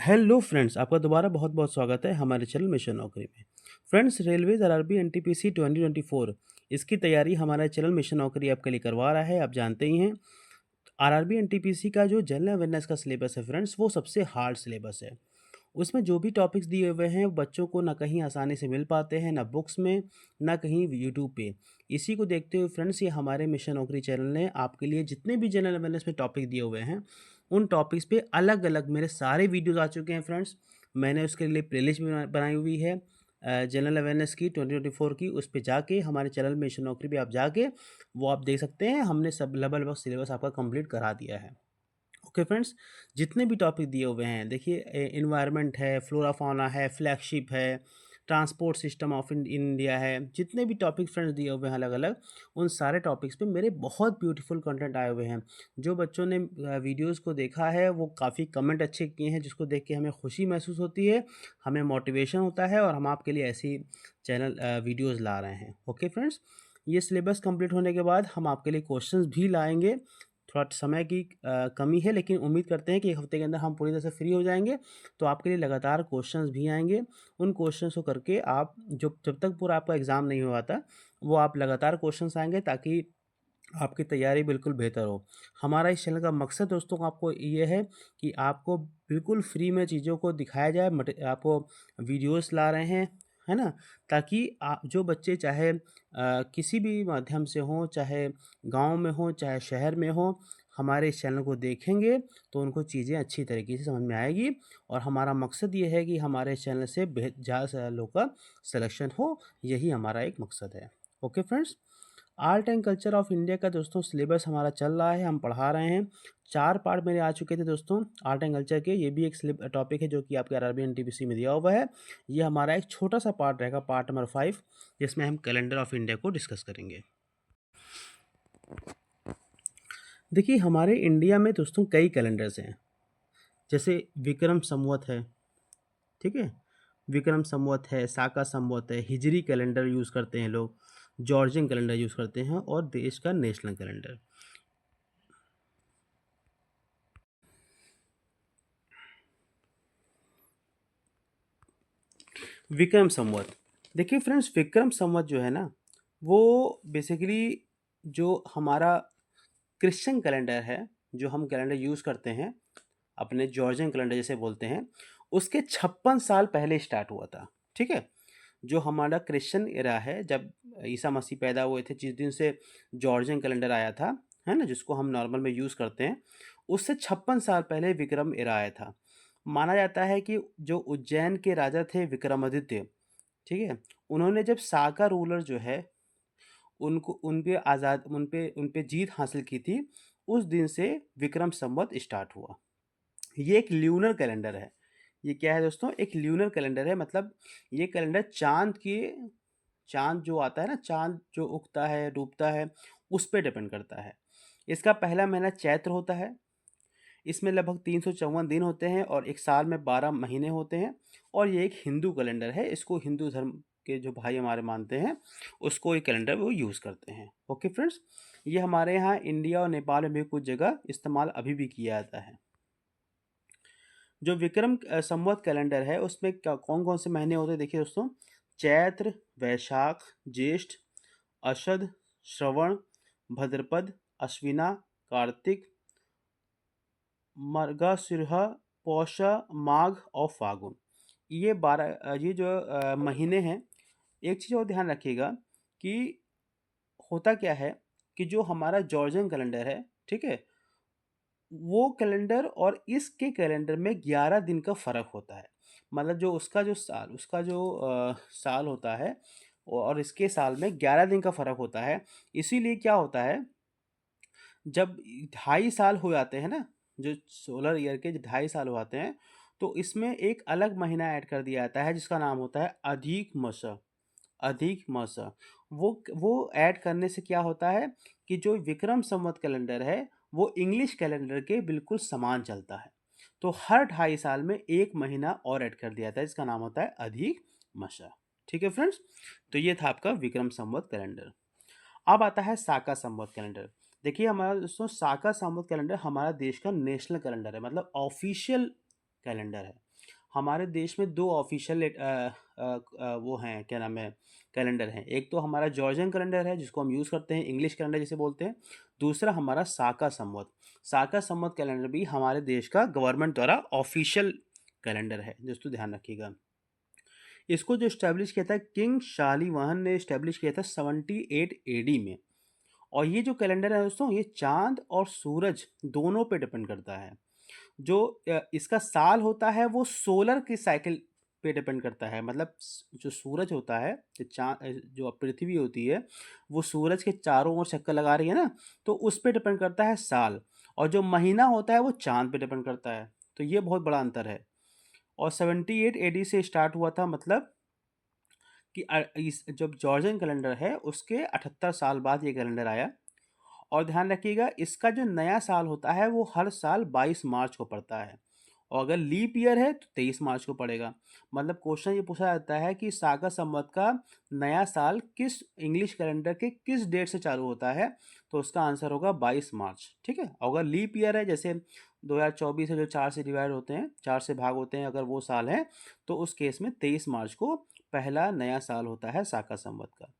Hello friends, आपका दोबारा बहुत-बहुत स्वागत है हमारे चैनल मिशन नौकरी में। फ्रेंड्स, रेलवेज़ आरआरबी एनटीपीसी 2024 इसकी तैयारी हमारा चैनल मिशन नौकरी आपके लिए करवा रहा है, आप जानते ही हैं। आरआरबी एनटीपीसी का जो जनरल अवेयरनेस का सिलेबस है फ्रेंड्स, वो सबसे हार्ड सिलेबस है। उसमें जो भी टॉपिक्स दिए हुए हैं, वो बच्चों को ना कहीं आसानी से मिल पाते हैं, ना बुक्स में, ना कहीं यूट्यूब पे। इसी को देखते हुए फ्रेंड्स, ये हमारे मिशन नौकरी चैनल ने आपके लिए जितने भी जनरल अवेयरनेस में टॉपिक दिए हुए हैं, उन टॉपिक्स पे अलग-अलग मेरे सारे वीडियोज़ आ चुके हैं फ्रेंड्स। मैंने उसके लिए प्लेलिस्ट भी बनाई हुई है जनरल अवेयरनेस की 2024 की। उस पे जाके हमारे चैनल मिशन नौकरी पे आप जाके वो आप देख सकते हैं, हमने सब लगभग सिलेबस आपका कंप्लीट करा दिया है। ओके फ्रेंड्स, जितने भी टॉपिक दिए हुए हैं देखिए, एनवायरनमेंट है, फ्लोरा फाउना है, फ्लैगशिप है, ट्रांसपोर्ट सिस्टम ऑफ इंडिया है, जितने भी टॉपिक फ्रेंड्स दिए हुए हैं अलग अलग, उन सारे टॉपिक्स पे मेरे बहुत ब्यूटीफुल कंटेंट आए हुए हैं। जो बच्चों ने वीडियोस को देखा है वो काफ़ी कमेंट अच्छे किए हैं, जिसको देख के हमें खुशी महसूस होती है, हमें मोटिवेशन होता है और हम आपके लिए ऐसी चैनल वीडियोज़ ला रहे हैं। ओके फ्रेंड्स, ये सिलेबस कंप्लीट होने के बाद हम आपके लिए क्वेश्चंस भी लाएंगे। थोड़ा समय की कमी है, लेकिन उम्मीद करते हैं कि 1 हफ्ते के अंदर हम पूरी तरह से फ्री हो जाएँगे, तो आपके लिए लगातार क्वेश्चंस भी आएँगे। उन क्वेश्चंस को करके आप जो जब तक पूरा आपका एग्ज़ाम नहीं हो आता, वो आप लगातार क्वेश्चंस आएँगे ताकि आपकी तैयारी बिल्कुल बेहतर हो। हमारा इस चैनल का मकसद दोस्तों आपको ये है कि आपको बिल्कुल फ्री में चीज़ों को दिखाया जाए, आपको वीडियोज़ ला रहे हैं, है ना? ताकि जो बच्चे चाहे किसी भी माध्यम से हों, चाहे गाँव में हों, चाहे शहर में हों, हमारे इस चैनल को देखेंगे तो उनको चीज़ें अच्छी तरीके से समझ में आएगी और हमारा मकसद ये है कि हमारे चैनल से ज़्यादा से ज़्यादा लोग का सिलेक्शन हो, यही हमारा एक मकसद है। Okay friends? Art and culture of India का दोस्तों सिलेबस हमारा चल रहा है, हम पढ़ा रहे हैं। 4 पार्ट मेरे आ चुके थे दोस्तों आर्ट एंड कल्चर के। ये भी एक टॉपिक है जो कि आपके आरआरबी एनटीपीसी में दिया हुआ है। ये हमारा एक छोटा-सा पार्ट रहेगा, पार्ट नंबर 5, जिसमें हम कैलेंडर ऑफ इंडिया को डिस्कस करेंगे। देखिए, हमारे इंडिया में दोस्तों कई कैलेंडर्स हैं, जैसे विक्रम संवत है, ठीक है? विक्रम संवत है, साका संवत है, हिजरी कैलेंडर यूज़ करते हैं लोग, जॉर्जियन कैलेंडर यूज़ करते हैं और देश का नेशनल कैलेंडर। विक्रम संवत। देखिए फ्रेंड्स, विक्रम संवत जो है ना, वो बेसिकली जो हमारा क्रिश्चियन कैलेंडर है, जो हम कैलेंडर यूज़ करते हैं, अपने जॉर्जियन कैलेंडर जिसे बोलते हैं, उसके 56 साल पहले स्टार्ट हुआ था, ठीक है? जो हमारा क्रिश्चियन एरा है, जब ईसा मसीह पैदा हुए थे, जिस दिन से जॉर्जियन कैलेंडर आया था, है ना? जिसको हम नॉर्मल में यूज़ करते हैं, उससे 56 साल पहले विक्रम एरा आया था। माना जाता है कि जो उज्जैन के राजा थे विक्रमादित्य, ठीक है? उन्होंने जब साका रूलर जो है, उनको उन पे जीत हासिल की थी, उस दिन से विक्रम संवत स्टार्ट हुआ। ये एक ल्यूनर कैलेंडर है। ये क्या है दोस्तों? एक ल्यूनर कैलेंडर है, मतलब ये कैलेंडर चाँद जो आता है ना, चाँद जो उगता है, डूबता है, उस पे डिपेंड करता है। इसका पहला महीना चैत्र होता है। इसमें लगभग 354 दिन होते हैं और एक साल में 12 महीने होते हैं और ये एक हिंदू कैलेंडर है। इसको हिंदू धर्म के जो भाई हमारे मानते हैं, उसको ये कैलेंडर वो यूज़ करते हैं। ओके फ्रेंड्स, ये हमारे यहाँ इंडिया और नेपाल में भी कुछ जगह इस्तेमाल अभी भी किया जाता है। जो विक्रम संवत कैलेंडर है, उसमें क्या कौन-कौन से महीने होते हैं देखिए दोस्तों, चैत्र, वैशाख, ज्येष्ठ, अषाढ़, श्रवण, भाद्रपद, अश्विना, कार्तिक, मृगशिरह, पौषा, माघ और फागुन। ये 12 ये जो महीने हैं, एक चीज़ और ध्यान रखिएगा कि होता क्या है कि जो हमारा जॉर्जियन कैलेंडर है, ठीक है? वो कैलेंडर और इसके कैलेंडर में 11 दिन का फ़र्क होता है। मतलब जो उसका जो साल होता है और इसके साल में 11 दिन का फ़र्क होता है। इसीलिए क्या होता है, जब 2.5 साल हो जाते हैं ना, जो सोलर ईयर के 2.5 साल हो जाते हैं, तो इसमें एक अलग महीना ऐड कर दिया जाता है जिसका नाम होता है अधिक मास। अधिक मास। वो ऐड करने से क्या होता है कि जो विक्रम संवत कैलेंडर है, वो इंग्लिश कैलेंडर के बिल्कुल समान चलता है। तो हर 2.5 साल में 1 महीना और ऐड कर दिया जाता है, जिसका नाम होता है अधिक मास। ठीक है फ्रेंड्स? तो ये था आपका विक्रम संवत कैलेंडर। अब आता है साका संवत कैलेंडर। देखिए हमारा दोस्तों, साका संवत कैलेंडर हमारा देश का नेशनल कैलेंडर है, मतलब ऑफिशियल कैलेंडर है। हमारे देश में 2 ऑफ़िशियल वो हैं, क्या नाम है, कैलेंडर हैं। एक तो हमारा जॉर्जियन कैलेंडर है जिसको हम यूज़ करते हैं, इंग्लिश कैलेंडर जिसे बोलते हैं। दूसरा हमारा साका संवत। साका संवत कैलेंडर भी हमारे देश का गवर्नमेंट द्वारा ऑफ़िशियल कैलेंडर है, दोस्तों ध्यान रखिएगा। इसको जो एस्टैब्लिश किया था किंग शालीवाहन ने एस्टैब्लिश किया था 78 एडी में। और ये जो कैलेंडर है दोस्तों, ये चाँद और सूरज दोनों पे डिपेंड करता है। जो इसका साल होता है वो सोलर की साइकिल पे डिपेंड करता है, मतलब जो सूरज होता है, जो पृथ्वी होती है, वो सूरज के चारों ओर चक्कर लगा रही है ना, तो उस पे डिपेंड करता है साल। और जो महीना होता है वो चांद पे डिपेंड करता है। तो ये बहुत बड़ा अंतर है। और 78 एडी से स्टार्ट हुआ था, मतलब कि इस जब जॉर्जियन कैलेंडर है उसके 78 साल बाद ये कैलेंडर आया। और ध्यान रखिएगा, इसका जो नया साल होता है वो हर साल 22 मार्च को पड़ता है। और अगर लीप ईयर है तो 23 मार्च को पड़ेगा। मतलब क्वेश्चन ये पूछा जाता है कि सागा संवत का नया साल किस इंग्लिश कैलेंडर के किस डेट से चालू होता है, तो उसका आंसर होगा 22 मार्च। ठीक है। और अगर लीप ईयर है, जैसे 2024 है जो 4 से डिवाइड होते हैं, 4 से भाग होते हैं, अगर वो साल है तो उस केस में 23 मार्च को पहला नया साल होता है साका संवत का।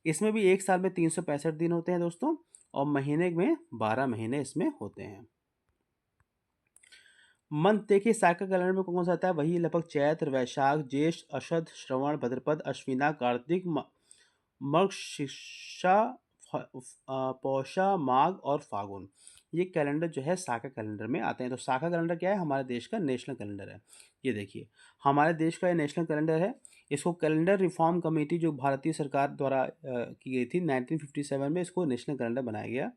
इसमें भी एक साल में 365 दिन होते हैं दोस्तों, और महीने में 12 महीने इसमें होते हैं। मंथ देखिए साइकिल कैलेंडर में कौन कौन सा आता है, वही लगभग चैत्र, वैशाख, ज्येष्ठ, अषाढ़, श्रवण, भाद्रपद, अश्विना, कार्तिक, मर्गशीर्षा, पौषा, माघ और फागुन। ये कैलेंडर जो है साका कैलेंडर में आते हैं। तो साका कैलेंडर क्या है, हमारे देश का नेशनल कैलेंडर है। ये देखिए, हमारे देश का ये नेशनल कैलेंडर है। इसको कैलेंडर रिफॉर्म कमेटी जो भारतीय सरकार द्वारा की गई थी 1957 में, इसको नेशनल कैलेंडर बनाया गया।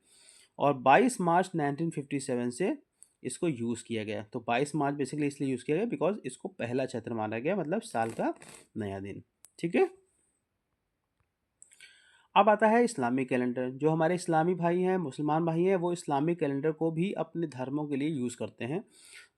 और 22 मार्च 1957 से इसको यूज़ किया गया। तो 22 मार्च बेसिकली इसलिए यूज़ किया गया बिकॉज इसको पहला चैत्र माना गया, मतलब साल का नया दिन। ठीक है। अब आता है इस्लामिक कैलेंडर। जो हमारे इस्लामी भाई हैं, मुसलमान भाई हैं, वो इस्लामिक कैलेंडर को भी अपने धर्मों के लिए यूज़ करते हैं।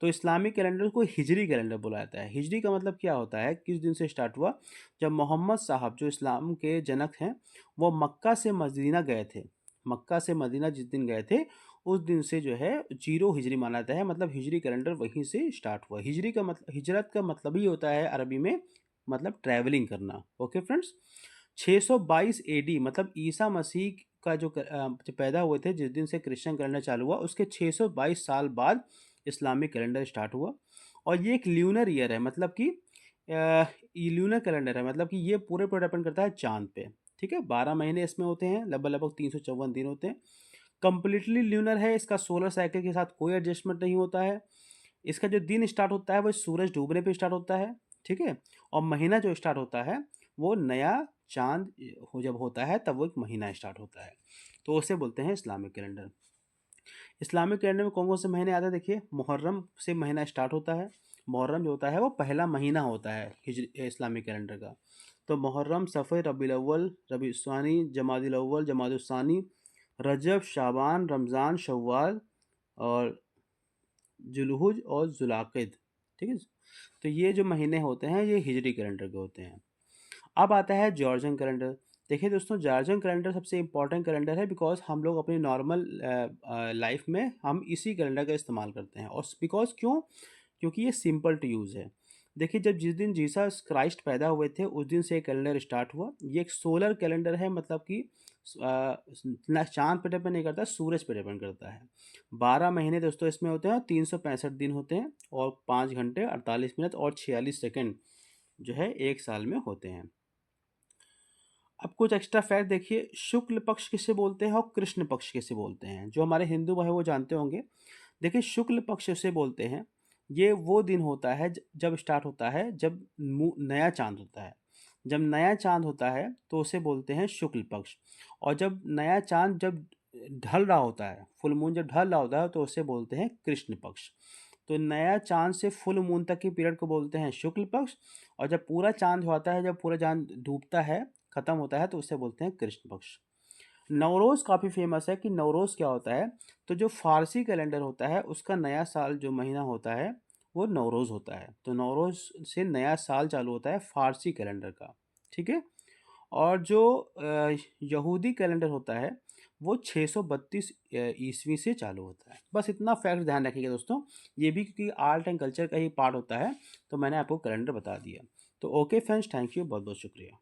तो इस्लामिक कैलेंडर को हिजरी कैलेंडर बोला जाता है। हिजरी का मतलब क्या होता है, किस दिन से स्टार्ट हुआ, जब मोहम्मद साहब जो इस्लाम के जनक हैं, वो मक्का से मदीना गए थे। मक्का से मदीना जिस दिन गए थे उस दिन से जो है 0 हिजरी माना जाता है, मतलब हिजरी कैलेंडर वहीं से स्टार्ट हुआ। हिजरी का मतलब, हिजरत का मतलब ही होता है अरबी में, मतलब ट्रैवलिंग करना। Okay friends. 622 एडी मतलब ईसा मसीह का जो पैदा हुए थे, जिस दिन से क्रिश्चियन कैलेंडर चालू हुआ, उसके 622 साल बाद इस्लामिक कैलेंडर स्टार्ट हुआ। और ये एक ल्यूनर ईयर है, मतलब कि ये ल्यूनर कैलेंडर है, मतलब कि ये पूरे पर डिपेंड करता है चांद पे। ठीक है। 12 महीने इसमें होते हैं, लगभग लगभग 354 दिन होते हैं। कंप्लीटली ल्यूनर है, इसका सोलर साइकिल के साथ कोई एडजस्टमेंट नहीं होता है। इसका जो दिन स्टार्ट होता है वो सूरज डूबने पे स्टार्ट होता है। ठीक है। और महीना जो स्टार्ट होता है वो नया चांद हो जब होता है तब वो एक महीना स्टार्ट होता है। तो उसे बोलते हैं इस्लामिक कैलेंडर। इस्लामिक कैलेंडर में कौन कौन से महीने आते हैं, देखिए मुहर्रम से महीना स्टार्ट होता है। मुहर्रम जो होता है वो पहला महीना होता है इस्लामिक कैलेंडर का। तो मुहर्रम, सफ़र, रबीउल अव्वल, रबीउल सानी, जमादुल अव्वल, जमादुल सानी, रजब, शाबान, रमज़ान, शव्वाल और जुलहज और जुलाक़िद। ठीक है। तो ये जो महीने होते हैं ये हिजरी कैलेंडर के होते हैं। अब आता है जॉर्जियन कैलेंडर। देखिए दोस्तों, जॉर्जियन कैलेंडर सबसे इम्पॉर्टेंट कैलेंडर है बिकॉज हम लोग अपनी नॉर्मल लाइफ में हम इसी कैलेंडर का इस्तेमाल करते हैं। और बिकॉज क्यों, क्योंकि ये सिंपल टू यूज़ है। देखिए, जब जिस दिन जीसस क्राइस्ट पैदा हुए थे उस दिन से कैलेंडर स्टार्ट हुआ। ये एक सोलर कैलेंडर है, मतलब कि ना चांद पे डिपेंड नहीं करता, सूरज पे डिपेंड करता है। 12 महीने दोस्तों इसमें होते हैं, 365 दिन होते हैं, और 5 घंटे 48 मिनट और 46 सेकेंड जो है एक साल में होते हैं। अब कुछ एक्स्ट्रा फैक्ट देखिए, शुक्ल पक्ष किसे बोलते हैं और कृष्ण पक्ष किसे बोलते हैं, जो हमारे हिंदू भाई वो जानते होंगे। देखिए, शुक्ल पक्ष से बोलते हैं, ये वो दिन होता है जब स्टार्ट होता है जब नया चांद होता है। जब नया चांद होता है तो उसे बोलते हैं शुक्ल पक्ष। और जब नया चांद जब ढल रहा होता है, फुल मून जब ढल रहा होता है, तो उसे बोलते हैं कृष्ण पक्ष। तो नया चांद से फुल मून तक के पीरियड को बोलते हैं शुक्ल पक्ष। और जब पूरा चांद होता है, जब पूरा चांद डूबता है, खत्म होता है, तो उसे बोलते हैं कृष्ण पक्ष। नवरोज़ काफ़ी फेमस है कि नवरोज़ क्या होता है, तो जो फ़ारसी कैलेंडर होता है उसका नया साल जो महीना होता है वो नवरोज़ होता है। तो नवरोज़ से नया साल चालू होता है फ़ारसी कैलेंडर का। ठीक है। और जो यहूदी कैलेंडर होता है वो 632 ईस्वी से चालू होता है। बस इतना फैक्ट ध्यान रखिएगा दोस्तों, ये भी क्योंकि आर्ट एंड कल्चर का ही पार्ट होता है, तो मैंने आपको कैलेंडर बता दिया। तो ओके फ्रेंड्स, थैंक यू, बहुत बहुत शुक्रिया।